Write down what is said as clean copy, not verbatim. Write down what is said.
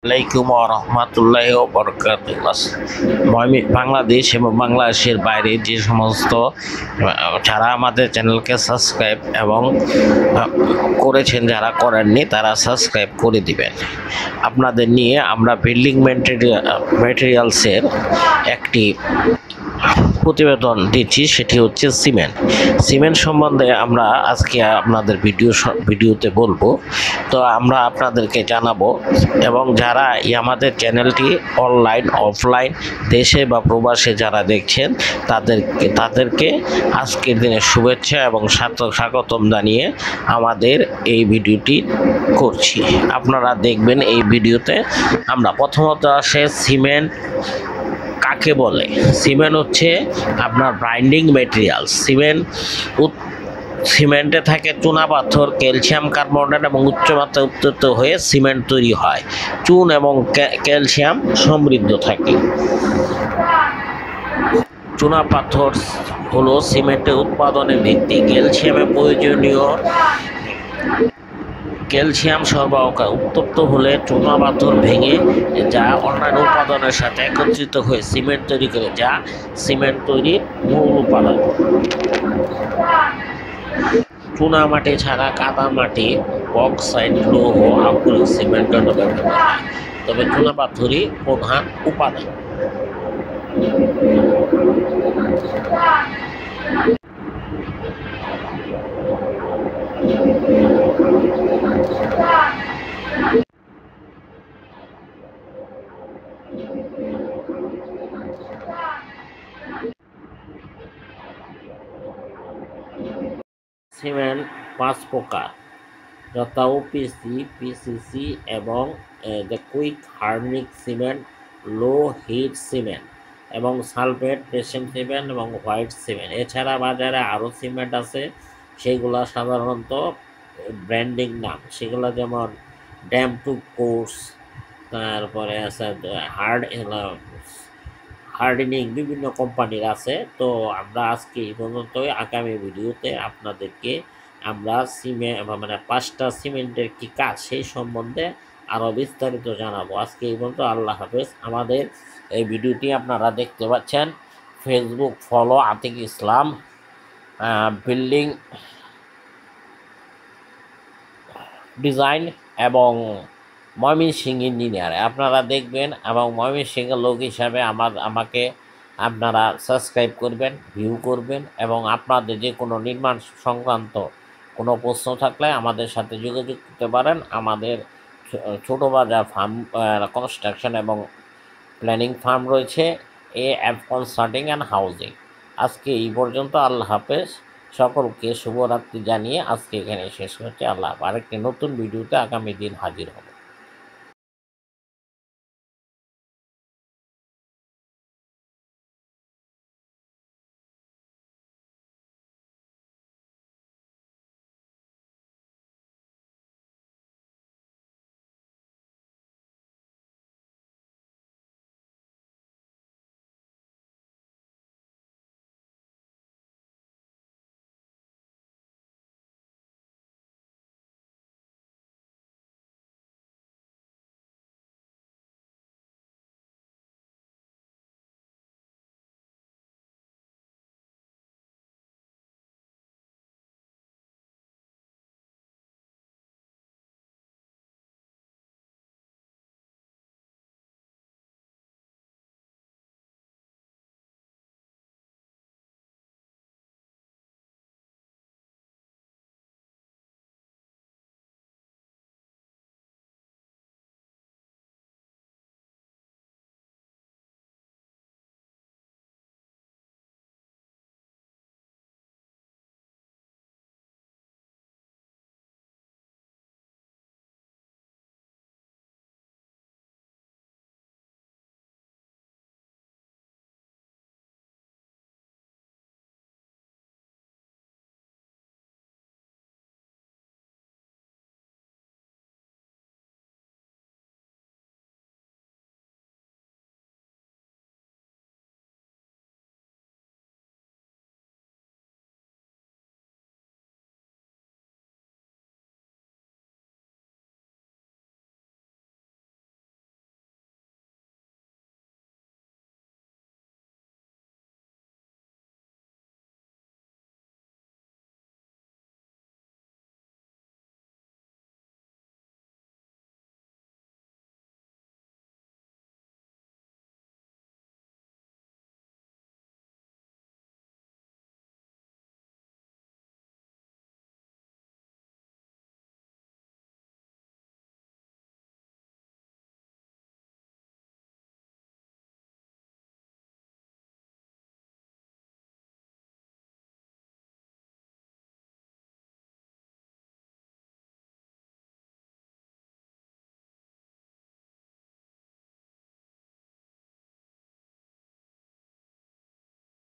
আলাইকুম রহমতুল্লাহ বরকাতুহ। বাংলাদেশ এবং বাংলাদেশের বাইরে যে সমস্ত যারা আমাদের চ্যানেলকে সাবস্ক্রাইব এবং করেছেন, যারা করেননি তারা সাবস্ক্রাইব করে দিবেন। আপনাদের নিয়ে আমরা বিল্ডিং ম্যাটেরিয়ালসের একটি প্রতিবেদন দিচ্ছি, সেটি হচ্ছে সিমেন্ট সম্বন্ধে আমরা আজকে আপনাদের ভিডিওতে বলবো। তো আমরা আপনাদেরকে জানাবো, এবং যারা আমাদের চ্যানেলটি অনলাইন অফলাইন দেশে বা প্রবাসে যারা দেখছেন তাদেরকে আজকের দিনে শুভেচ্ছা এবং স্বাগতম জানিয়ে আমাদের এই ভিডিওটি করছি। আপনারা দেখবেন এই ভিডিওতে আমরা প্রথমত আসে সিমেন্ট কাকে বলে। সিমেন্ট হচ্ছে আপনার বাইন্ডিং ম্যাটেরিয়াল। সিমেন্টে থাকে চুনা পাথর, ক্যালসিয়াম কার্বনেট এবং উচ্চমাত্রায় উত্তপ্ত হয়ে সিমেন্ট তৈরি হয়। চুন এবং ক্যালসিয়াম সমৃদ্ধ থাকে। চুনা পাথর হলো সিমেন্টের উৎপাদনের ভিত্তি। ক্যালসিয়াম সরবরাহ উত্তপ্ত হলে চুনা পাথর ভেঙে যা অন্যান্য উপাদানের সাথে একত্রিত হয়ে সিমেন্ট তৈরি করে, যা সিমেন্ট তৈরির মূল উপাদান। চুনা মাটি ছাড়া কাদা মাটি, বক্সাইট, লৌহ, আগ্নেয় সিমেন্টের ব্যবহৃত হয়, তবে চুনা পাথরই প্রধান উপাদান। সিমেন্ট 5 প্রকার, যথা ওপিসি, পিসিসি এবং quick hardening cement, low heat cement এবং সালফেট প্রেসেন্ট সিমেন্ট এবং হোয়াইট সিমেন্ট। এছাড়া বাজারে আরও সিমেন্ট আছে, সেগুলো সাধারণত ব্র্যান্ডিং নাম। সেগুলো যেমন ড্যাম টু কোর্স, তারপরে আছে হার্ডেনিং, বিভিন্ন কোম্পানির আছে। তো আমরা আজকে এই পর্যন্তই। আগামী ভিডিওতে আপনাদেরকে আমরা মানে 5টা সিমেন্টের কি কাজ সেই সম্বন্ধে আরও বিস্তারিত জানাবো। আজকে এই পর্যন্ত। আল্লাহ হাফেজ। আমাদের এই ভিডিওটি আপনারা দেখতে পাচ্ছেন ফেসবুক ফলো আতিক ইসলাম বিল্ডিং ডিজাইন এবং ময়মনসিংহ ইঞ্জিনিয়ার। আপনারা দেখবেন এবং ময়মনসিংহের লোক হিসাবে আমাকে আপনারা সাবস্ক্রাইব করবেন, ভিউ করবেন, এবং আপনাদের যে কোনো নির্মাণ সংক্রান্ত কোনো প্রশ্ন থাকলে আমাদের সাথে যোগাযোগ করতে পারেন। আমাদের ছোট বাজার ফার্ম কনস্ট্রাকশন এবং প্ল্যানিং ফার্ম রয়েছে, এএফ কনসাল্টিং অ্যান্ড হাউজিং। আজকে এই পর্যন্ত। আল্লাহ হাফেজ। সকলকে শুভরাত্রি জানিয়ে আজকে এখানে শেষ করছি। আল্লাহ হাফেজ। আরেকটি নতুন ভিডিওতে আগামী দিন হাজির হব।